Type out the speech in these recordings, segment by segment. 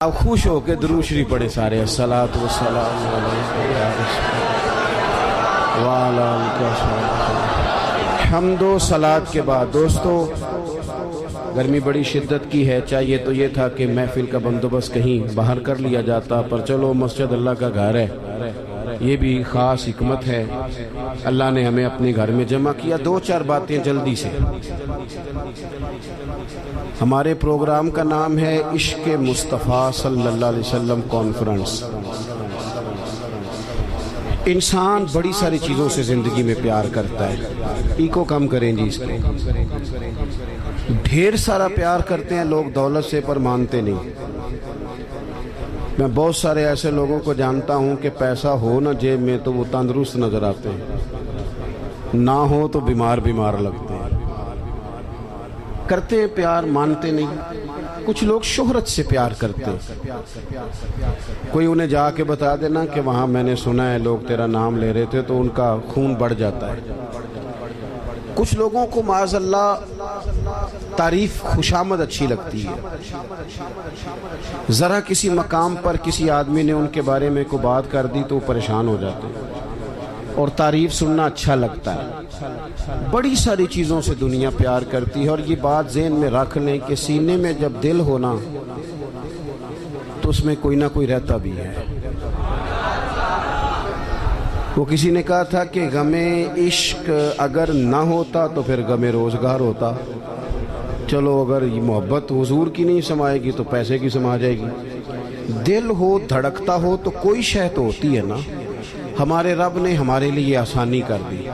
اب خوش ہو کے درود شریف پڑھے سارے، الصلاۃ والسلام علیہ یا رسول اللہ وعلی آلہ وصحبہ۔ حمد و صلات کے بعد دوستو، گرمی بڑی شدت کی ہے، چاہیے تو یہ تھا کہ محفل کا بندوبست کہیں باہر کر لیا جاتا، پر چلو مسجد اللہ کا گھر ہے، یہ بھی خاص حکمت ہے، اللہ نے ہمیں اپنے گھر میں جمع کیا۔ دو چار باتیں جلدی سے۔ ہمارے پروگرام کا نام ہے عشق مصطفیٰ صلی اللہ علیہ وسلم کانفرنس۔ انسان بڑی ساری چیزوں سے زندگی میں پیار کرتا ہے، ایکو کم کریں جی اس کے، ڈھیر سارا پیار کرتے ہیں لوگ دولت سے، پر مانتے نہیں۔ میں بہت سارے ایسے لوگوں کو جانتا ہوں کہ پیسہ ہو نہ جیب میں تو وہ تندرست نظر آتے ہیں، نہ ہو تو بیمار لگتے ہیں۔ کرتے ہیں پیار، مانتے نہیں۔ کچھ لوگ شہرت سے پیار کرتے ہیں، کوئی انہیں جا کے بتا دینا کہ وہاں میں نے سنا ہے لوگ تیرا نام لے رہے تھے، تو ان کا خون بڑھ جاتا ہے۔ کچھ لوگوں کو معاذ اللہ تعریف خوشامد اچھی لگتی ہے، ذرا کسی مقام پر کسی آدمی نے ان کے بارے میں کوئی بات کر دی تو وہ پریشان ہو جاتے ہیں، اور تعریف سننا اچھا لگتا ہے۔ بڑی ساری چیزوں سے دنیا پیار کرتی ہے، اور یہ بات ذہن میں رکھ لیں کہ سینے میں جب دل ہونا تو اس میں کوئی نہ کوئی رہتا بھی ہے۔ وہ کسی نے کہا تھا کہ غم عشق اگر نہ ہوتا تو پھر غم روزگار ہوتا۔ چلو اگر یہ محبت حضور کی نہیں سمائے گی تو پیسے کی سما جائے گی۔ دل ہو، دھڑکتا ہو تو کوئی شے تو ہوتی ہے نا۔ ہمارے رب نے ہمارے لیے آسانی کر دی،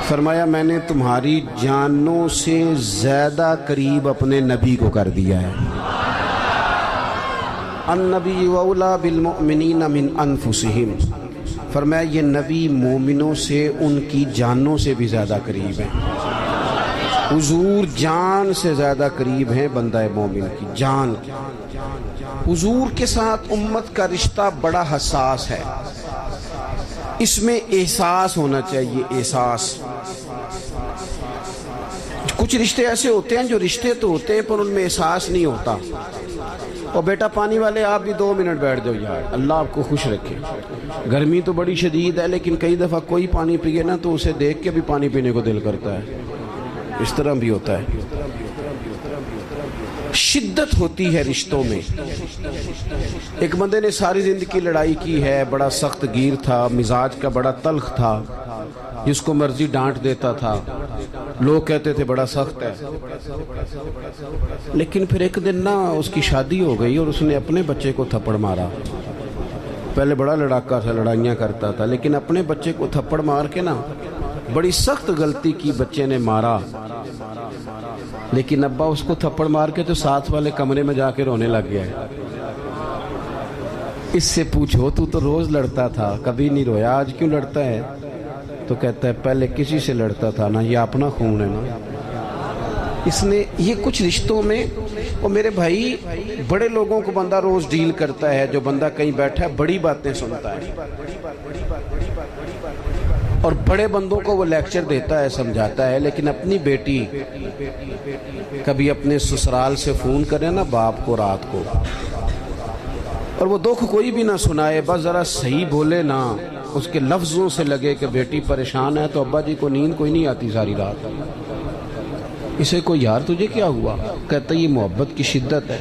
فرمایا میں نے تمہاری جانوں سے زیادہ قریب اپنے نبی کو کر دیا ہے۔ النبی اولیٰ بالمؤمنین من انفسہم، فرمایا یہ نبی مومنوں سے ان کی جانوں سے بھی زیادہ قریب ہیں۔ حضور جان سے زیادہ قریب ہیں بندہ مومن کی جان۔ حضور کے ساتھ امت کا رشتہ بڑا حساس ہے، اس میں احساس ہونا چاہیے، احساس۔ کچھ رشتے ایسے ہوتے ہیں جو رشتے تو ہوتے ہیں پر ان میں احساس نہیں ہوتا۔ اور بیٹا پانی والے آپ بھی 2 منٹ بیٹھ جاؤ یار، اللہ آپ کو خوش رکھے۔ گرمی تو بڑی شدید ہے، لیکن کئی دفعہ کوئی پانی پیے نا تو اسے دیکھ کے بھی پانی پینے کو دل کرتا ہے، اس طرح بھی ہوتا ہے۔ شدت ہوتی ہے رشتوں میں۔ ایک بندے نے ساری زندگی لڑائی کی ہے، بڑا سخت گیر تھا، مزاج کا بڑا تلخ تھا، جس کو مرضی ڈانٹ دیتا تھا، لوگ کہتے تھے بڑا سخت ہے۔ لیکن پھر ایک دن نا اس کی شادی ہو گئی اور اس نے اپنے بچے کو تھپڑ مارا۔ پہلے بڑا لڑاکا تھا، لڑائیاں کرتا تھا، لیکن اپنے بچے کو تھپڑ مار کے نا بڑی سخت غلطی کی، بچے نے مارا۔ لیکن ابا اس کو تھپڑ مار کے تو ساتھ والے کمرے میں جا کے رونے لگ گیا ہے۔ اس سے پوچھو تو روز لڑتا تھا، کبھی نہیں رویا، آج کیوں لڑتا ہے؟ تو کہتا ہے پہلے کسی سے لڑتا تھا نا، یہ اپنا خون ہے نا۔ اس نے یہ کچھ رشتوں میں، اور میرے بھائی بڑے لوگوں کو بندہ روز ڈیل کرتا ہے، جو بندہ کہیں بیٹھا ہے بڑی باتیں سنتا ہے، اور بڑے بندوں کو وہ لیکچر دیتا ہے، سمجھاتا ہے، لیکن اپنی بیٹی کبھی اپنے سسرال سے فون کرے نا باپ کو رات کو، اور وہ دکھ کوئی بھی نہ سنائے، بس ذرا صحیح بولے نا، اس کے لفظوں سے لگے کہ بیٹی پریشان ہے، تو ابا جی کو نیند کوئی نہیں آتی ساری رات۔ اسے کو یار تجھے کیا ہوا؟ کہتا یہ محبت کی شدت ہے۔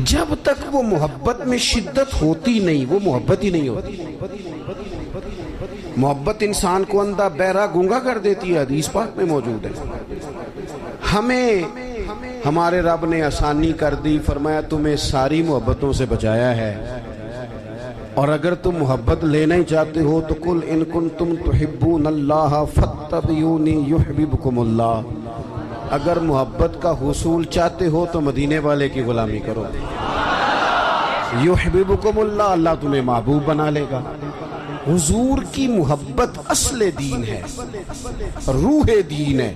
جب تک وہ محبت میں شدت ہوتی نہیں وہ محبت ہی نہیں ہوتی۔ محبت انسان کو اندھا بہرا گونگا کر دیتی ہے، حدیث پاک میں موجود ہے۔ ہمیں ہمارے رب نے آسانی کر دی، فرمایا تمہیں ساری محبتوں سے بچایا ہے، اور اگر تم محبت لینا ہی چاہتے ہو تو قل ان کنتم تحبون اللہ فاتبعونی یحببکم اللہ، اگر محبت کا حصول چاہتے ہو تو مدینے والے کی غلامی کرو، یحببکم اللہ، اللہ تمہیں محبوب بنا لے گا۔ حضور کی محبت اصل دین ہے، روح دین ہے۔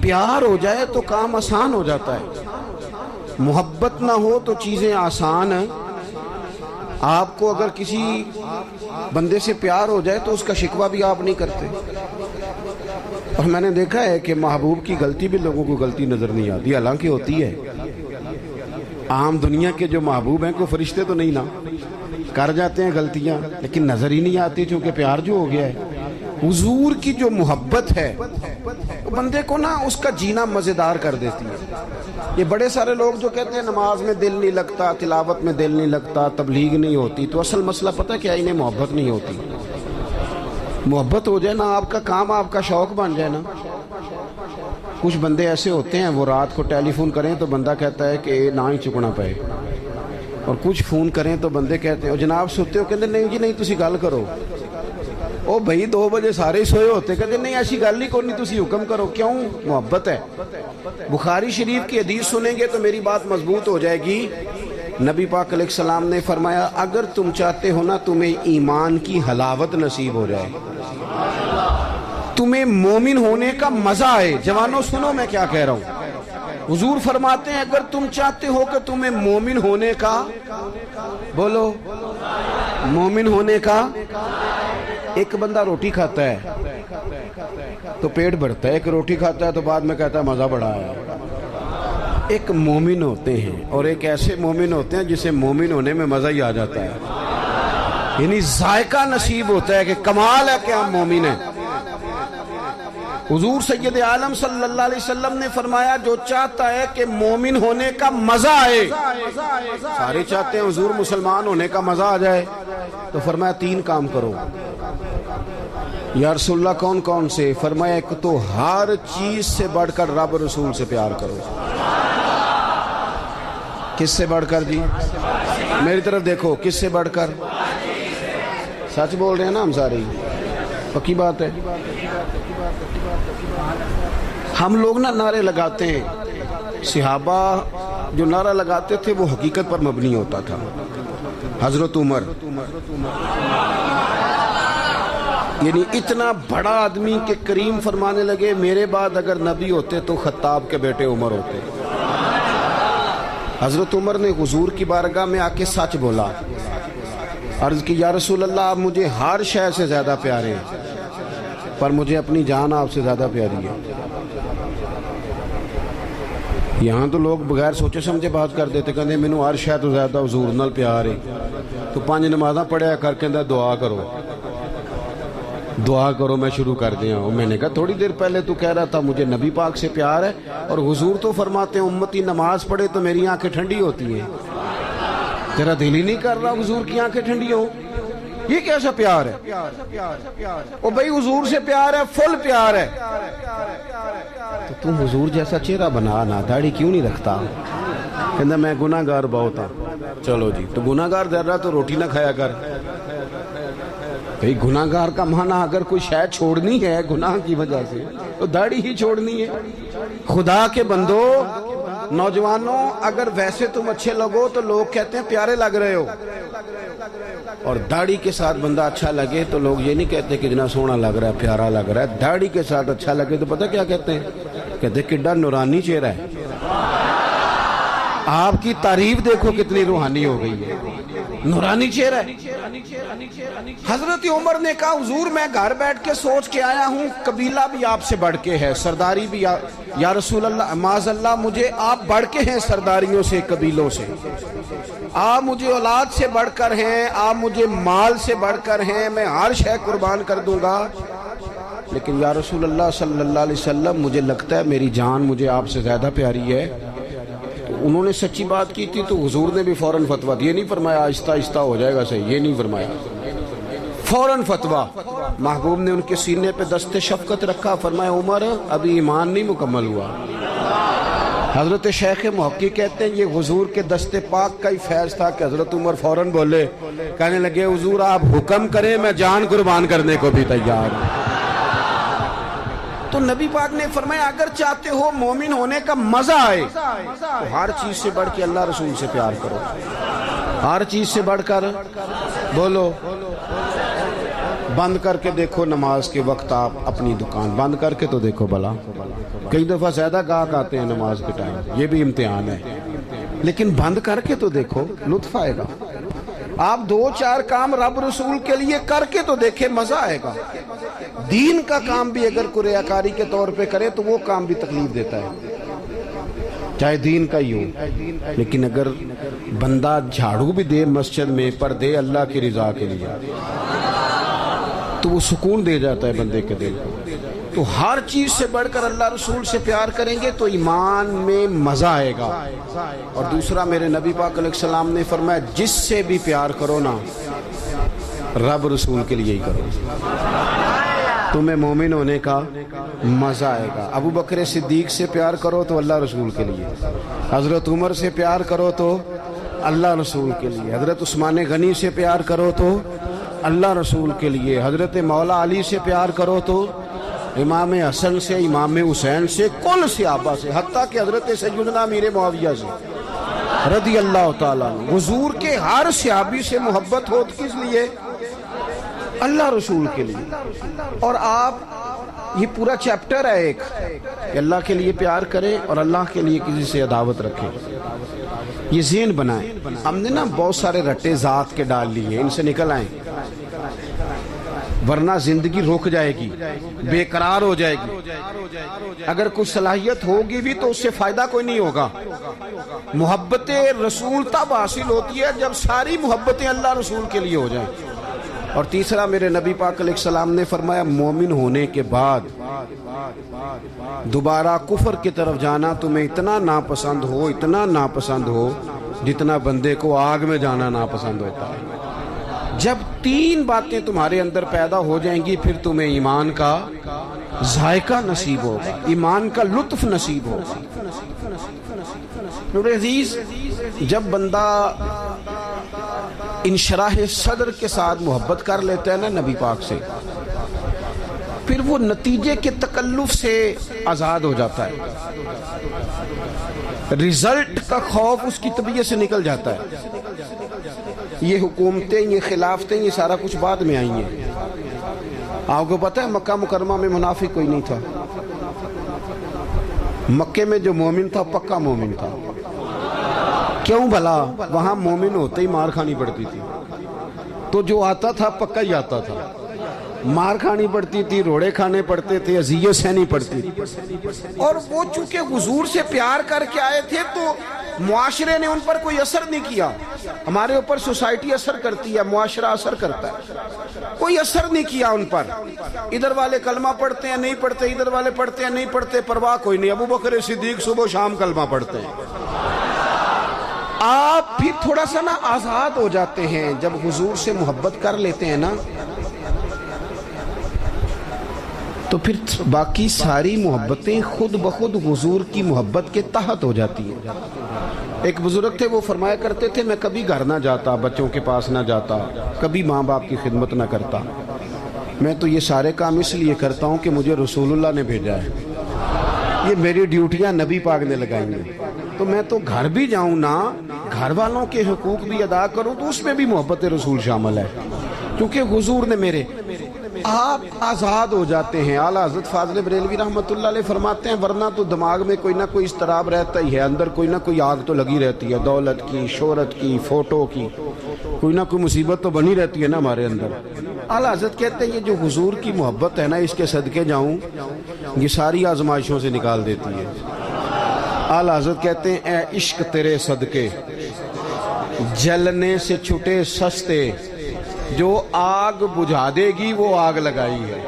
پیار ہو جائے تو کام آسان ہو جاتا ہے، محبت نہ ہو تو چیزیں آسان ہیں۔ آپ کو اگر کسی بندے سے پیار ہو جائے تو اس کا شکوہ بھی آپ نہیں کرتے، اور میں نے دیکھا ہے کہ محبوب کی غلطی بھی لوگوں کو غلطی نظر نہیں آتی، حالانکہ ہوتی ہے۔ عام دنیا کے جو محبوب ہیں کوئی فرشتے تو نہیں نا، کر جاتے ہیں غلطیاں لیکن نظر ہی نہیں آتی چونکہ پیار جو ہو گیا ہے۔ حضور کی جو محبت ہے بندے کو نا اس کا جینا مزیدار کر دیتی ہے۔ یہ بڑے سارے لوگ جو کہتے ہیں نماز میں دل نہیں لگتا، تلاوت میں دل نہیں لگتا، تبلیغ نہیں ہوتی، تو اصل مسئلہ پتہ کیا، انہیں محبت نہیں ہوتی۔ محبت ہو جائے نا، آپ کا کام آپ کا شوق بن جائے نا۔ کچھ بندے ایسے ہوتے ہیں وہ رات کو ٹیلی فون کریں تو بندہ کہتا ہے کہ نہ ہی چکنا پائے، اور کچھ فون کریں تو بندے کہتے ہیں جناب سوتے ہو، کہتے نہیں جی نہیں تسی گل کرو۔ او بھائی 2 بجے سارے سوئے ہوتے، کہتے نہیں ایسی گل ہی کوئی نہیں، تسی حکم کرو۔ کیوں؟ محبت ہے۔ بخاری شریف کی حدیث سنیں گے تو میری بات مضبوط ہو جائے گی۔ نبی پاک علیہ السلام نے فرمایا اگر تم چاہتے ہو نا تمہیں ایمان کی حلاوت نصیب ہو جائے، تمہیں مومن ہونے کا مزہ آئے، جوانوں سنو میں کیا کہہ رہا ہوں، حضور فرماتے ہیں اگر تم چاہتے ہو کہ تمہیں مومن ہونے کا، بولو مومن ہونے کا، ایک بندہ روٹی کھاتا ہے تو پیٹ بھرتا ہے، ایک روٹی کھاتا ہے تو بعد میں کہتا ہے مزہ بڑا آیا۔ ایک مومن ہوتے ہیں اور ایک ایسے مومن ہوتے ہیں جسے مومن ہونے میں مزہ ہی آ جاتا ہے، یعنی ذائقہ نصیب ہوتا ہے کہ کمال ہے کہ ہم مومن ہیں۔ حضور سید عالم صلی اللہ علیہ وسلم نے فرمایا جو چاہتا ہے کہ مومن ہونے کا مزہ آئے، سارے چاہتے ہیں حضور مسلمان ہونے کا مزہ آ جائے، تو فرمایا 3 کام کرو۔ یا رسول اللہ کون کون سے؟ فرمایا ایک تو ہر چیز سے بڑھ کر رب رسول سے پیار کرو۔ کس سے بڑھ کر جی؟ میری طرف دیکھو، کس سے بڑھ کر؟ سچ بول رہے ہیں نا ہم سارے، پکی بات ہے۔ ہم لوگ نا نعرے لگاتے ہیں، صحابہ جو نعرہ لگاتے تھے وہ حقیقت پر مبنی ہوتا تھا۔ حضرت عمر یعنی اتنا بڑا آدمی کہ کریم فرمانے لگے میرے بعد اگر نبی ہوتے تو خطاب کے بیٹے عمر ہوتے۔ حضرت عمر نے حضور کی بارگاہ میں آ کے سچ بولا، عرض کی یا رسول اللہ آپ مجھے ہر شے سے زیادہ پیارے ہیں پر مجھے اپنی جان آپ سے زیادہ پیاری ہے۔ یہاں تو لوگ بغیر سوچے سمجھے بات کر دیتے، کہتے مینوں ہر شے تو زیادہ حضور نال پیار ہے، تو 5 نمازاں پڑھیا کر کے دعا کرو دعا کرو میں شروع کر دیا ہوں۔ میں نے کہا تھوڑی دیر پہلے تو کہہ رہا تھا مجھے نبی پاک سے پیار ہے، اور حضور تو فرماتے ہیں امتی نماز پڑھے تو میری آنکھیں ٹھنڈی ہوتی ہیں، تیرا دل ہی نہیں کر رہا حضور کی آنکھیں ٹھنڈی ہو، یہ کیسا پیار ہے؟ او بھائی حضور سے پیار ہے، فل پیار ہے، تو تم حضور جیسا چہرہ بنا نا، داڑھی کیوں نہیں رکھتا؟ کہنا میں گناہ گار بہت ہوں۔ چلو جی، تو گناہ گار در رہا تو روٹی نہ کھایا کر۔ بھئی گناہ گار کا معنی اگر کوئی شے چھوڑنی ہے گناہ کی وجہ سے تو داڑھی ہی چھوڑنی ہے۔ خدا کے بندو، نوجوانوں، اگر ویسے تم اچھے لگو تو لوگ کہتے ہیں پیارے لگ رہے ہو، اور داڑھی کے ساتھ بندہ اچھا لگے تو لوگ یہ نہیں کہتے کہ جنا سونا لگ رہا ہے، پیارا لگ رہا ہے۔ داڑھی کے ساتھ اچھا لگے تو پتہ کیا کہتے ہیں؟ کہتے ہیں کڈا نورانی چہرہ ہے۔ آپ کی تعریف دیکھو کتنی روحانی ہو گئی ہے، نورانی چہرہ ہے۔ حضرت عمر نے کہا حضور میں گھر بیٹھ کے سوچ کے آیا ہوں قبیلہ بھی آپ سے بڑھ کے ہے، سرداری بھی یا رسول اللہ معاذ اللہ مجھے آپ بڑھ کے ہیں سرداریوں سے، قبیلوں سے، آپ مجھے اولاد سے بڑھ کر ہیں، آپ مجھے مال سے بڑھ کر ہیں، میں ہر شے قربان کر دوں گا، لیکن یا رسول اللہ صلی اللہ علیہ وسلم مجھے لگتا ہے میری جان مجھے آپ سے زیادہ پیاری ہے۔ انہوں نے سچی بات کی تھی تو حضور نے بھی فوراً فتویٰ دیا، یہ نہیں فرمایا آہستہ آہستہ ہو جائے گا صحیح، یہ نہیں فرمایا، فوراً فتویٰ۔ محبوب نے ان کے سینے پہ دست شفقت رکھا، فرمایا عمر ابھی ایمان نہیں مکمل ہوا۔ حضرت شیخ محقق کہتے ہیں یہ حضور کے دست پاک کا ہی فیض تھا کہ حضرت عمر فوراً بولے، کہنے لگے حضور آپ حکم کریں میں جان قربان کرنے کو بھی تیار ہوں۔ تو نبی پاک نے فرمایا اگر چاہتے ہو مومن ہونے کا مزہ آئے تو ہر چیز سے بڑھ کے اللہ رسول سے پیار کرو، ہر چیز سے بڑھ کر، بولو، بند کر کے دیکھو نماز کے وقت آپ اپنی دکان بند کر کے تو دیکھو بلا، کئی دفعہ زیادہ گاہک آتے ہیں نماز کے ٹائم، یہ بھی امتحان ہے، لیکن بند کر کے تو دیکھو لطف آئے گا۔ آپ 2-4 کام رب رسول کے لیے کر کے تو دیکھے، مزہ آئے گا۔ دین کا کام بھی اگر کوئی ریاکاری کے طور پہ کرے تو وہ کام بھی تکلیف دیتا ہے۔ چاہے دین کا ہی ہو، لیکن اگر بندہ جھاڑو بھی دے مسجد میں پر دے اللہ کی رضا کے لیے تو وہ سکون دے جاتا ہے بندے کے دل کو۔ تو ہر چیز سے بڑھ کر اللہ رسول سے پیار کریں گے تو ایمان میں مزہ آئے گا۔ اور دوسرا میرے نبی پاک علیہ السلام نے فرمایا جس سے بھی پیار کرو نا رب رسول کے لیے ہی کرو، تمہیں مومن ہونے کا مزہ آئے گا۔ ابو بکر صدیق سے پیار کرو تو اللہ رسول کے لیے، حضرت عمر سے پیار کرو تو اللہ رسول کے لیے، حضرت عثمان غنی سے پیار کرو تو اللہ رسول کے لیے، حضرت مولا علی سے پیار کرو تو امام حسن سے، امام حسین سے، کل صحابہ سے، حتیٰ کہ حضرت سیدنا امیر معاویہ سے رضی اللہ تعالیٰ عنہ۔ حضور کے ہر صحابی سے محبت ہو کس لیے؟ اللہ رسول کے لیے۔ اور آپ یہ پورا چیپٹر ہے ایک کہ اللہ کے لیے پیار کریں اور اللہ کے لیے کسی سے عداوت رکھیں، یہ ذہن بنائیں۔ ہم نے نا بہت سارے رٹے ذات کے ڈال لیے، ان سے نکل آئیں ورنہ زندگی رک جائے گی، بے قرار ہو جائے گی۔ اگر کوئی صلاحیت ہوگی بھی تو اس سے فائدہ کوئی نہیں ہوگا۔ محبت رسول تب حاصل ہوتی ہے جب ساری محبتیں اللہ رسول کے لیے ہو جائیں۔ اور تیسرا میرے نبی پاک علیہ السلام نے فرمایا مومن ہونے کے بعد دوبارہ کفر کی طرف جانا تمہیں اتنا ناپسند ہو، اتنا ناپسند ہو جتنا بندے کو آگ میں جانا ناپسند ہوتا ہے۔ جب تین باتیں تمہارے اندر پیدا ہو جائیں گی پھر تمہیں ایمان کا ذائقہ نصیب ہوگا، ایمان کا لطف نصیب ہوگا۔ میرے عزیز، جب بندہ انشراح صدر کے ساتھ محبت کر لیتا ہے نا نبی پاک سے، پھر وہ نتیجے کے تکلف سے آزاد ہو جاتا ہے، رزلٹ کا خوف اس کی طبیعت سے نکل جاتا ہے۔ یہ حکومتیں، یہ خلافتیں، یہ سارا کچھ بعد میں آئی ہیں۔ آپ کو پتہ ہے مکہ مکرمہ میں منافق کوئی نہیں تھا، مکے میں جو مومن تھا پکا مومن تھا۔ کیوں بھلا؟ وہاں مومن ہوتے ہی مار کھانی پڑتی تھی، تو جو آتا تھا پکا ہی آتا تھا، مار کھانی پڑتی تھی، روڑے کھانے پڑتے تھے، اذیت سہنی پڑتی تھی۔ اور وہ چونکہ حضور سے پیار کر کے آئے تھے تو معاشرے نے ان پر کوئی اثر نہیں کیا۔ ہمارے اوپر سوسائٹی اثر کرتی ہے، معاشرہ اثر کرتا ہے، کوئی اثر نہیں کیا ان پر۔ ادھر والے کلمہ پڑھتے ہیں نہیں پڑھتے، ادھر والے پڑھتے ہیں نہیں پڑھتے، پرواہ کوئی نہیں۔ ابو بکر صدیق صبح و شام کلمہ پڑھتے ہیں۔ آپ بھی تھوڑا سا نا آزاد ہو جاتے ہیں جب حضور سے محبت کر لیتے ہیں نا، تو پھر باقی ساری محبتیں خود بخود حضور کی محبت کے تحت ہو جاتی ہیں۔ ایک بزرگ تھے، وہ فرمایا کرتے تھے میں کبھی گھر نہ جاتا، بچوں کے پاس نہ جاتا، کبھی ماں باپ کی خدمت نہ کرتا، میں تو یہ سارے کام اس لیے کرتا ہوں کہ مجھے رسول اللہ نے بھیجا ہے، یہ میری ڈیوٹیاں نبی پاک نے لگائی ہیں، تو میں تو گھر بھی جاؤں نا، گھر والوں کے حقوق بھی ادا کروں تو اس میں بھی محبت رسول شامل ہے، کیونکہ حضور نے میرے۔ آپ آزاد ہو جاتے ہیں۔ اعلیٰ حضرت فاضل بریلوی رحمۃ اللہ علیہ فرماتے ہیں ورنہ تو دماغ میں کوئی نہ کوئی اضطراب رہتا ہی ہے، اندر کوئی نہ کوئی آگ تو لگی رہتی ہے، دولت کی، شہرت کی، فوٹو کی، کوئی نہ کوئی مصیبت تو بنی رہتی ہے نا ہمارے اندر۔ اعلیٰ حضرت کہتے ہیں یہ جو حضور کی محبت ہے نا، اس کے صدقے جاؤں، یہ ساری آزمائشوں سے نکال دیتی ہے۔ اعلیٰ حضرت کہتے ہیں اے عشق تیرے صدقے جلنے سے چھٹے سستے، جو آگ بجھا دے گی وہ آگ لگائی ہے۔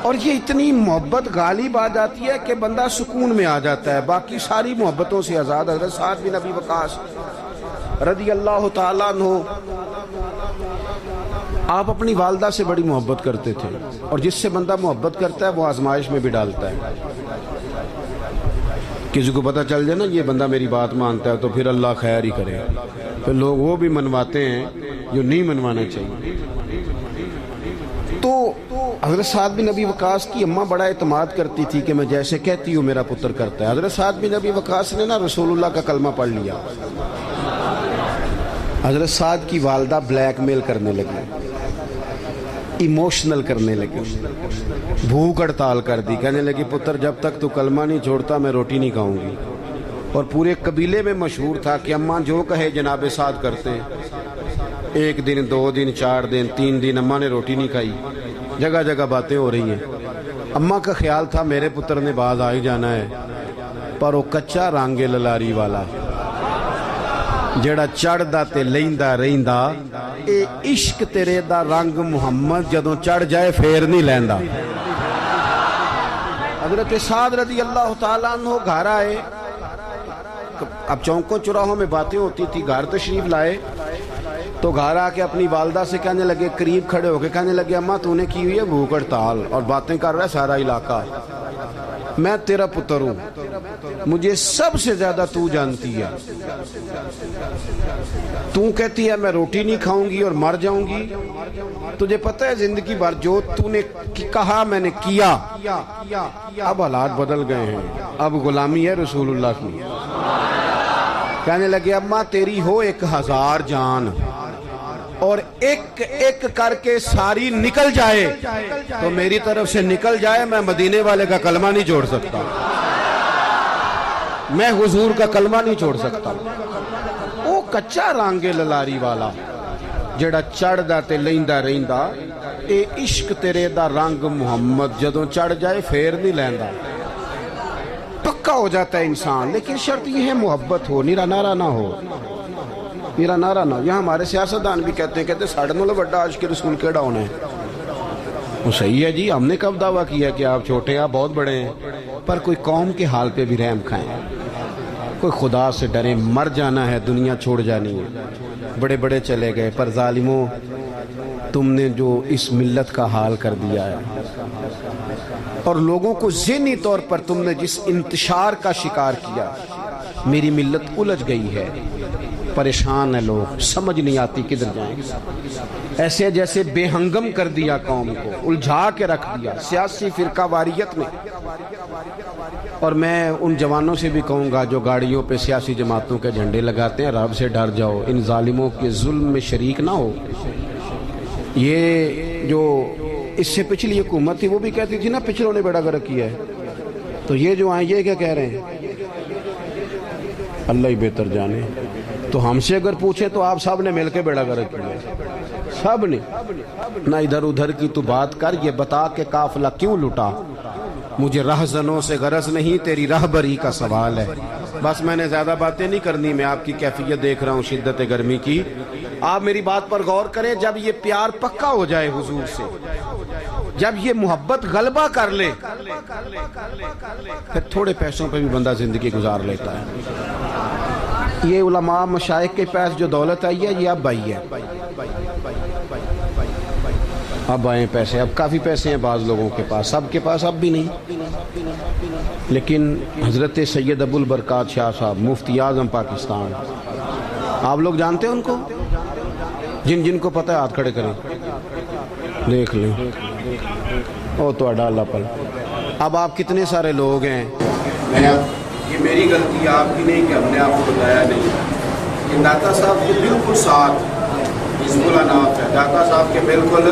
اور یہ اتنی محبت غالب آ جاتی ہے کہ بندہ سکون میں آ جاتا ہے، باقی ساری محبتوں سے آزاد۔ حضرت سعد بن ابی وقاص رضی اللہ تعالیٰ عنہ، آپ اپنی والدہ سے بڑی محبت کرتے تھے، اور جس سے بندہ محبت کرتا ہے وہ آزمائش میں بھی ڈالتا ہے۔ کسی کو پتہ چل جائے نا یہ بندہ میری بات مانتا ہے تو پھر اللہ خیر ہی کرے، پھر لوگ وہ بھی منواتے ہیں جو نہیں منوانا چاہیے۔ تو حضرت سعد بن ابی وقاص کی اماں بڑا اعتماد کرتی تھی کہ میں جیسے کہتی ہوں میرا پتر کرتا ہے۔ حضرت سعد بن ابی وقاص نے نا رسول اللہ کا کلمہ پڑھ لیا، حضرت سعد کی والدہ بلیک میل کرنے لگی، ایموشنل کرنے لگی، بھوک ہڑتال کر دی، کہنے لگی پتر جب تک تو کلمہ نہیں چھوڑتا میں روٹی نہیں کھاؤں گی۔ اور پورے قبیلے میں مشہور تھا کہ اماں جو کہے جناب سعد کرتے۔ ایک دن، 2 دن، 4 دن، 3 دن اماں نے روٹی نہیں کھائی، جگہ جگہ باتیں ہو رہی ہیں۔ اماں کا خیال تھا میرے پتر نے باز آ ہی جانا ہے، پر وہ کچا رنگ للاری والا جڑا چڑھدا تے لیندا رہندا اے عشق تیرے دا رنگ محمد جدوں چڑھ جائے پھر نہیں لیندا. حضرت سعد رضی اللہ تعالیٰ عنہ گھر آئے. اب چونکوں چوراہوں میں باتیں ہوتی تھی. گھر تشریف لائے تو گھر آ کے اپنی والدہ سے کہنے لگے, قریب کھڑے ہو کے کہنے لگے, اماں تو نے کی ہوئی ہے بھوک ہڑتال اور باتیں کر رہا ہے سارا علاقہ. میں تیرا پتر ہوں, مجھے سب سے زیادہ تو جانتی ہے. تو کہتی ہے میں روٹی نہیں کھاؤں گی اور مر جاؤں گی. تجھے پتہ ہے زندگی بھر جو تو نے کہا میں نے کیا. اب حالات بدل گئے ہیں, اب غلامی ہے رسول اللہ کی. کہنے لگے اماں تیری ہو 1000 جان اور ایک ایک کر کے ساری نکل جائے تو میری طرف سے نکل جائے. میں مدینے والے کا کلمہ نہیں چھوڑ سکتا, میں حضور کا کلمہ نہیں چھوڑ سکتا. وہ کچا رنگ للاری والا جڑا چڑھدا تے لیندا رہندا اے عشق تیرے دا رنگ محمد جدوں چڑھ جائے پھر نہیں لیندا. پکا ہو جاتا ہے انسان, لیکن شرط یہ ہے محبت ہو, نیرا نارا نہ ہو. میرا نعرہ نہ. یہاں ہمارے سیاستدان بھی کہتے ہیں ساڑھے نو بڑا عاشق رسول کیڑا ہونا ہے. وہ صحیح ہے جی, ہم نے کب دعویٰ کیا کہ آپ چھوٹے ہیں آپ بہت بڑے ہیں, پر کوئی قوم کے حال پہ بھی رحم کھائیں, کوئی خدا سے ڈریں. مر جانا ہے, دنیا چھوڑ جانی ہے. بڑے بڑے چلے گئے, پر ظالموں تم نے جو اس ملت کا حال کر دیا ہے اور لوگوں کو ذہنی طور پر تم نے جس انتشار کا شکار کیا, میری ملت الجھ گئی ہے, پریشان ہے لوگ, سمجھ نہیں آتی کدھر جائیں. ایسے جیسے بے ہنگم کر دیا قوم کو, الجھا کے رکھ دیا سیاسی فرقہ واریت میں. اور میں ان جوانوں سے بھی کہوں گا جو گاڑیوں پہ سیاسی جماعتوں کے جھنڈے لگاتے ہیں, رب سے ڈر جاؤ, ان ظالموں کے ظلم میں شریک نہ ہو. یہ جو اس سے پچھلی حکومت تھی وہ بھی کہتی تھی نا پچھلوں نے بیڑا گرک کیا ہے, تو یہ جو آئیں یہ کیا کہہ رہے ہیں, اللہ ہی بہتر جانے. تو ہم سے اگر پوچھیں تو آپ سب نے مل کے بیڑا گرک کیا ہے, سب نے. نہ ادھر ادھر کی تو بات کر, یہ بتا کہ قافلہ کیوں لٹا. مجھے رہزنوں سے غرض نہیں, تیری رہبری کا سوال ہے. بس میں نے زیادہ باتیں نہیں کرنی, میں آپ کی کیفیت دیکھ رہا ہوں شدت گرمی کی. آپ میری بات پر غور کریں. جب یہ پیار پکا ہو جائے حضور سے, جب یہ محبت غلبہ کر لے, پھر تھوڑے پیسوں پہ بھی بندہ زندگی گزار لیتا ہے. یہ علماء مشائخ کے پاس جو دولت آئی ہے یہ اب آئی ہے, اب آئے پیسے, اب کافی پیسے ہیں بعض لوگوں کے پاس, سب کے پاس اب بھی نہیں. لیکن حضرت سید ابو البرکات شاہ صاحب مفتی اعظم پاکستان, آپ لوگ جانتے ہیں ان کو؟ جن جن کو پتہ ہے ہاتھ کھڑے کریں, دیکھ لیں. او تو اڈالا پل. اب آپ کتنے سارے لوگ ہیں, یہ میری غلطی آپ کی نہیں کہ ہم نے آپ کو بتایا نہیں. یہ داتا صاحب کے بالکل ساتھ حزب الاناف ہے, داتا صاحب کے بالکل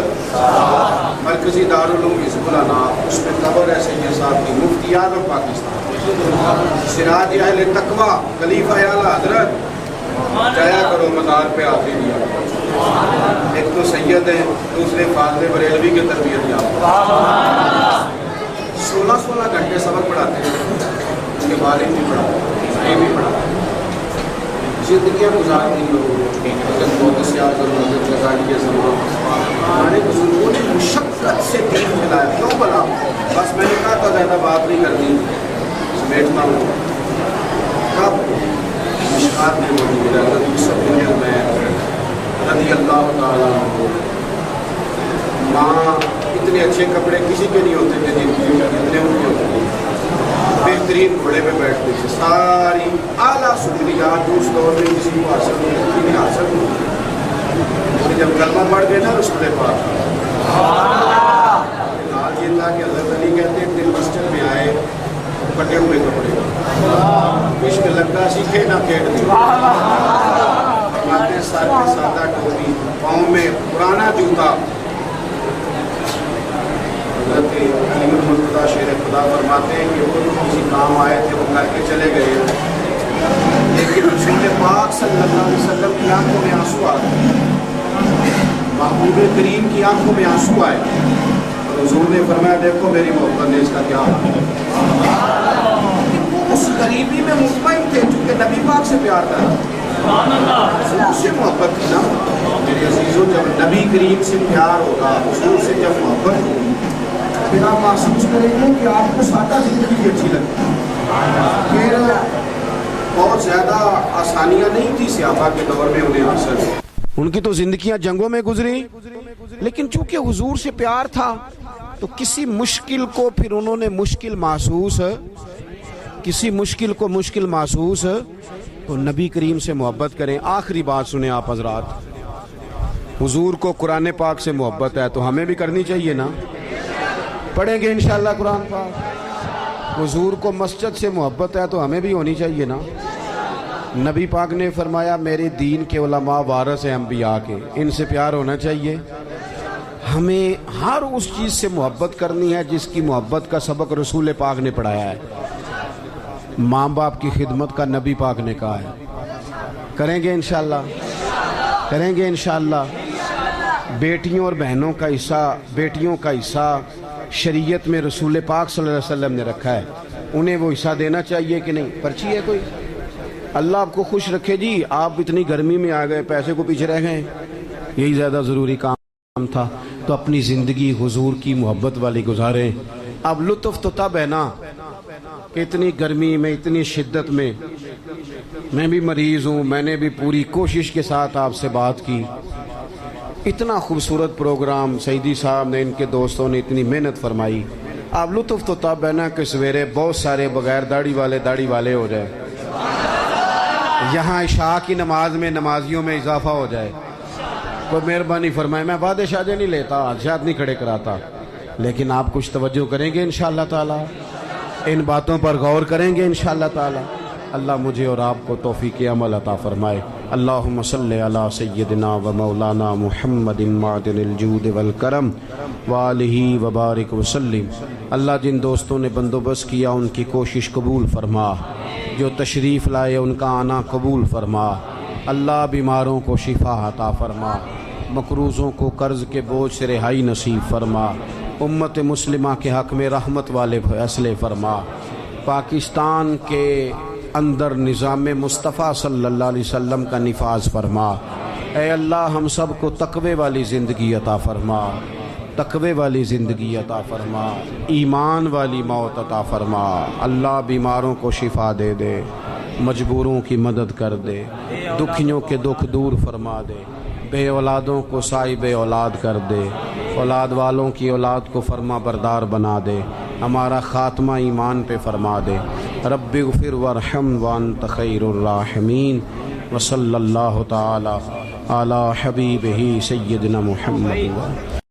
مرکزی دارالعلوم حزب الاناف, اس میں قبر ہے سید صاحب کی, مفتی اعظم پاکستان, سراج اہل تقوی, خلیفہ اعلیٰ حضرت. جایا کرو مزار پہ آتے دیا. ایک تو سید ہیں, دوسرے فاضل بریلوی کی تربیت یافتہ, 16 گھنٹے سبق پڑھاتے ہیں. اس کے والد بھی پڑھاتے, یہ بھی پڑھاتے, زندگیاں گزارتی لوگوں. حضرت محدث اعظم, حضرت غزالی زمان, ہمارے بزرگوں نے مشقت سے دین پھیلایا. کیوں بنا؟ بس میں نے کہا تھا زیادہ بات نہیں کرنی, بیٹھنا ہوں. کب مشکات میں ہوتی ہے حضرت مصعب بن عمیر رضی اللہ تعالیٰ عنہ. ماں اتنے اچھے کپڑے کسی کے نہیں ہوتے تھے جتنے ان کے ہوتے تھے. بہترین گھوڑے پہ بیٹھتے تھے, ساری اعلیٰ سہولیات جو اس دور میں کسی کو حاصل نہیں تھی, حاصل نہیں. جب کلمہ پڑھ گئے نا رسول پاک, حال یہ تھا کہ حضرت علی کہتے ہیں دن مسجد میں آئے پٹے ہوئے کپڑے, عشق لگا سیکھے نہ کھیڑ دی. فرماتے سر کے سادہ ٹوپی, پاؤں میں پرانا جوتا. حضرت علی المرتضیٰ شیر خدا فرماتے ہیں کہ وہ کسی کام آئے تھے, وہ کر کے چلے گئے, لیکن رسول پاک صلی اللہ علیہ وسلم کی آنکھوں میں آنسو آ گئے, محبوب کریم کی آنکھوں میں آنسو آئے. اور حضور نے فرمایا دیکھو میری محبت نے اس کا کیا حال ہے. اس غریبی میں مطمئن تھے چونکہ نبی پاک سے پیار تھا، اس سے محبت تھی نا میرے عزیزوں. جب نبی کریم سے پیار ہوگا، حضور سے جب محبت ہوگی، پھر آپ محسوس کریں گے کہ آپ کو سادہ زندگی بھی اچھی لگتی. پھر بہت زیادہ آسانیاں نہیں تھی صحابہ کے دور میں انہیں حاصل. ان کی تو زندگیاں جنگوں میں گزری، لیکن چونکہ حضور سے پیار تھا تو کسی مشکل کو پھر انہوں نے مشکل محسوس، کسی مشکل کو مشکل محسوس تو نبی کریم سے محبت کریں. آخری بات سنیں آپ حضرات، حضور کو قرآن پاک سے محبت ہے تو ہمیں بھی کرنی چاہیے نا. پڑھیں گے انشاءاللہ قرآن پاک. حضور کو مسجد سے محبت ہے تو ہمیں بھی ہونی چاہیے نا. نبی پاک نے فرمایا میرے دین کے علماء وارث ہیں انبیاء کے، ان سے پیار ہونا چاہیے. ہمیں ہر اس چیز سے محبت کرنی ہے جس کی محبت کا سبق رسول پاک نے پڑھایا ہے. ماں باپ کی خدمت کا نبی پاک نے کہا ہے. کریں گے انشاءاللہ، کریں گے انشاءاللہ. بیٹیوں اور بہنوں کا حصہ، بیٹیوں کا حصہ شریعت میں رسول پاک صلی اللہ علیہ وسلم نے رکھا ہے. انہیں وہ حصہ دینا چاہیے کہ نہیں؟ پرچی ہے کوئی؟ اللہ آپ کو خوش رکھے جی. آپ اتنی گرمی میں آ گئے، پیسے کو پیچھے رہ گئے، یہی زیادہ ضروری کام تھا. تو اپنی زندگی حضور کی محبت والی گزاریں. اب لطف تو تب ہے نا کہ اتنی گرمی میں، اتنی شدت میں، میں بھی مریض ہوں، میں نے بھی پوری کوشش کے ساتھ آپ سے بات کی. اتنا خوبصورت پروگرام سعیدی صاحب نے، ان کے دوستوں نے اتنی محنت فرمائی. اب لطف تو تب ہے نا کہ سویرے بہت سارے بغیر داڑھی والے ہو جائے، یہاں عشاء کی نماز میں نمازیوں میں اضافہ ہو جائے. کوئی مہربانی فرمائے. میں وعدے شادے نہیں لیتا، حادثات نہیں کھڑے کراتا، لیکن آپ کچھ توجہ کریں گے انشاءاللہ تعالی، ان باتوں پر غور کریں گے انشاءاللہ تعالی. اللہ مجھے اور آپ کو توفیق عمل عطا فرمائے. اللہم صلی علی سیدنا و مولانا محمد معدن الجود والکرم وآلہ وبارک وسلم. اللہ جن دوستوں نے بندوبست کیا ان کی کوشش قبول فرما، جو تشریف لائے ان کا آنا قبول فرما. اللہ بیماروں کو شفا عطا فرما، مقروضوں کو قرض کے بوجھ سے رہائی نصیب فرما. امت مسلمہ کے حق میں رحمت والے فیصلے فرما. پاکستان کے اندر نظام مصطفیٰ صلی اللہ علیہ وسلم کا نفاذ فرما. اے اللہ ہم سب کو تقوی والی زندگی عطا فرما، تقوی والی زندگی عطا فرما، ایمان والی موت عطا فرما. اللہ بیماروں کو شفا دے دے، مجبوروں کی مدد کر دے، دکھیوں کے دکھ دور فرما دے. بے اولادوں کو صاحب اولاد کر دے، اولاد والوں کی اولاد کو فرما بردار بنا دے. ہمارا خاتمہ ایمان پہ فرما دے. رب اغفر وارحم وانت خیر الراحمین. وصلی اللہ تعالی علی حبیبہ سیدنا محمد.